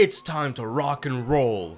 It's time to rock and roll!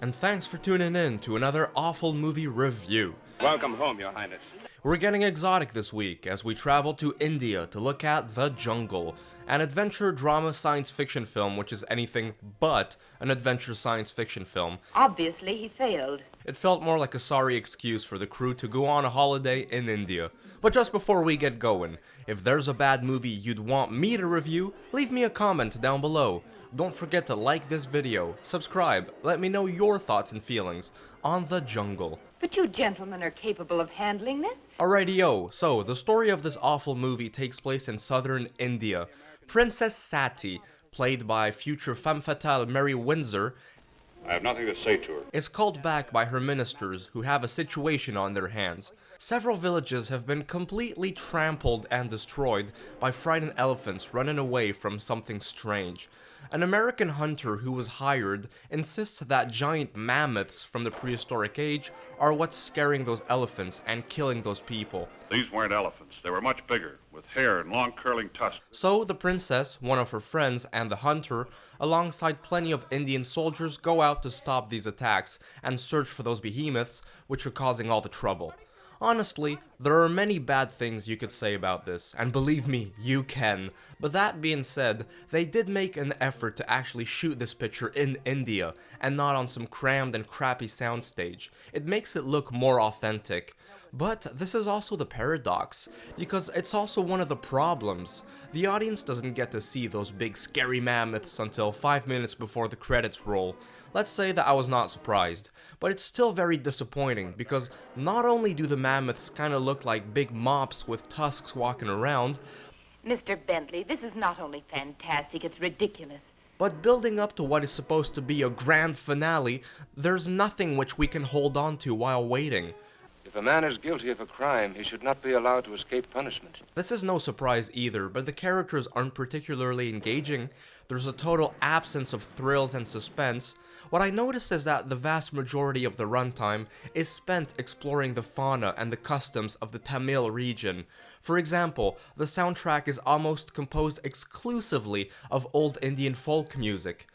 And thanks for tuning in to another awful movie review. Welcome home, Your Highness. We're getting exotic this week as we travel to India to look at The Jungle, an adventure drama science fiction film which is anything but an adventure science fiction film. Obviously, he failed. It felt more like a sorry excuse for the crew to go on a holiday in India. But just before we get going, if there's a bad movie you'd want me to review, leave me a comment down below. Don't forget to like this video, subscribe, let me know your thoughts and feelings on The Jungle. But you gentlemen are capable of handling this. Alrighty-o, so the story of this awful movie takes place in southern India. Princess Sati, played by future femme fatale Mary Windsor, I have nothing to say to her. is called back by her ministers who have a situation on their hands. Several villages have been completely trampled and destroyed by frightened elephants running away from something strange. An American hunter who was hired insists that giant mammoths from the prehistoric age are what's scaring those elephants and killing those people. These weren't elephants. They were much bigger, with hair and long curling tusks. So the princess, one of her friends, and the hunter, alongside plenty of Indian soldiers, go out to stop these attacks and search for those behemoths which are causing all the trouble. Honestly, there are many bad things you could say about this, and believe me, you can. But that being said, they did make an effort to actually shoot this picture in India, and not on some crammed and crappy soundstage. It makes it look more authentic. But this is also the paradox, because it's also one of the problems. The audience doesn't get to see those big scary mammoths until 5 minutes before the credits roll. Let's say that I was not surprised, but it's still very disappointing because not only do the mammoths kinda look like big mops with tusks walking around, Mr. Bentley, this is not only fantastic, it's ridiculous. but building up to what is supposed to be a grand finale, there's nothing which we can hold on to while waiting. If a man is guilty of a crime, he should not be allowed to escape punishment. This is no surprise either, but the characters aren't particularly engaging. There's a total absence of thrills and suspense. What I noticed is that the vast majority of the runtime is spent exploring the fauna and the customs of the Tamil region. For example, the soundtrack is almost composed exclusively of old Indian folk music.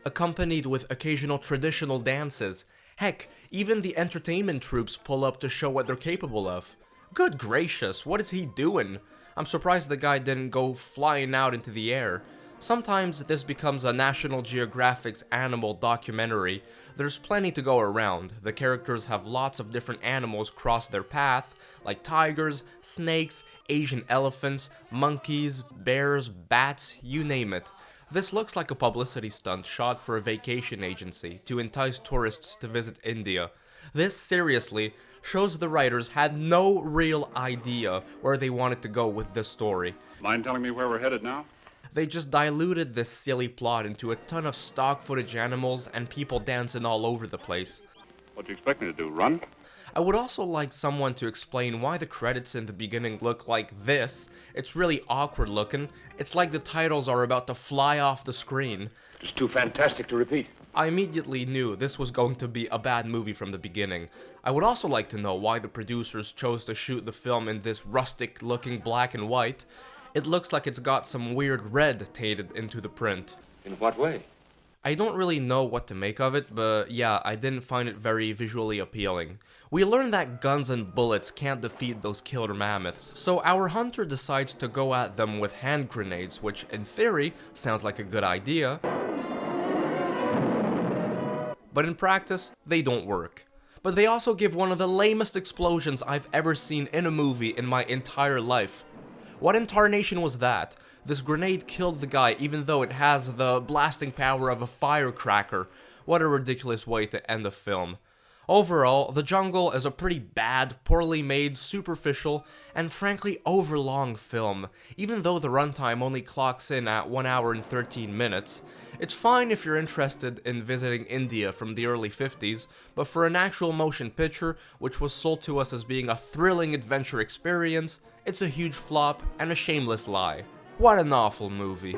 Accompanied with occasional traditional dances. Heck, even the entertainment troops pull up to show what they're capable of. Good gracious, what is he doing? I'm surprised the guy didn't go flying out into the air. Sometimes this becomes a National Geographic's animal documentary. There's plenty to go around. The characters have lots of different animals cross their path, like tigers, snakes, Asian elephants, monkeys, bears, bats, you name it. This looks like a publicity stunt shot for a vacation agency to entice tourists to visit India. This, seriously, shows the writers had no real idea where they wanted to go with this story. Mind telling me where we're headed now? They just diluted this silly plot into a ton of stock footage animals and people dancing all over the place. What do you expect me to do, run? I would also like someone to explain why the credits in the beginning look like this. It's really awkward looking. It's like the titles are about to fly off the screen. It's too fantastic to repeat. I immediately knew this was going to be a bad movie from the beginning. I would also like to know why the producers chose to shoot the film in this rustic looking black and white. It looks like it's got some weird red tainted into the print. In what way? I don't really know what to make of it, but yeah, I didn't find it very visually appealing. We learn that guns and bullets can't defeat those killer mammoths, so our hunter decides to go at them with hand grenades, which in theory sounds like a good idea. But in practice, they don't work. But they also give one of the lamest explosions I've ever seen in a movie in my entire life. What in tarnation was that? This grenade killed the guy even though it has the blasting power of a firecracker. What a ridiculous way to end a film. Overall, The Jungle is a pretty bad, poorly made, superficial, and frankly overlong film, even though the runtime only clocks in at 1 hour and 13 minutes. It's fine if you're interested in visiting India from the early 50s, but for an actual motion picture, which was sold to us as being a thrilling adventure experience, it's a huge flop and a shameless lie. What an awful movie.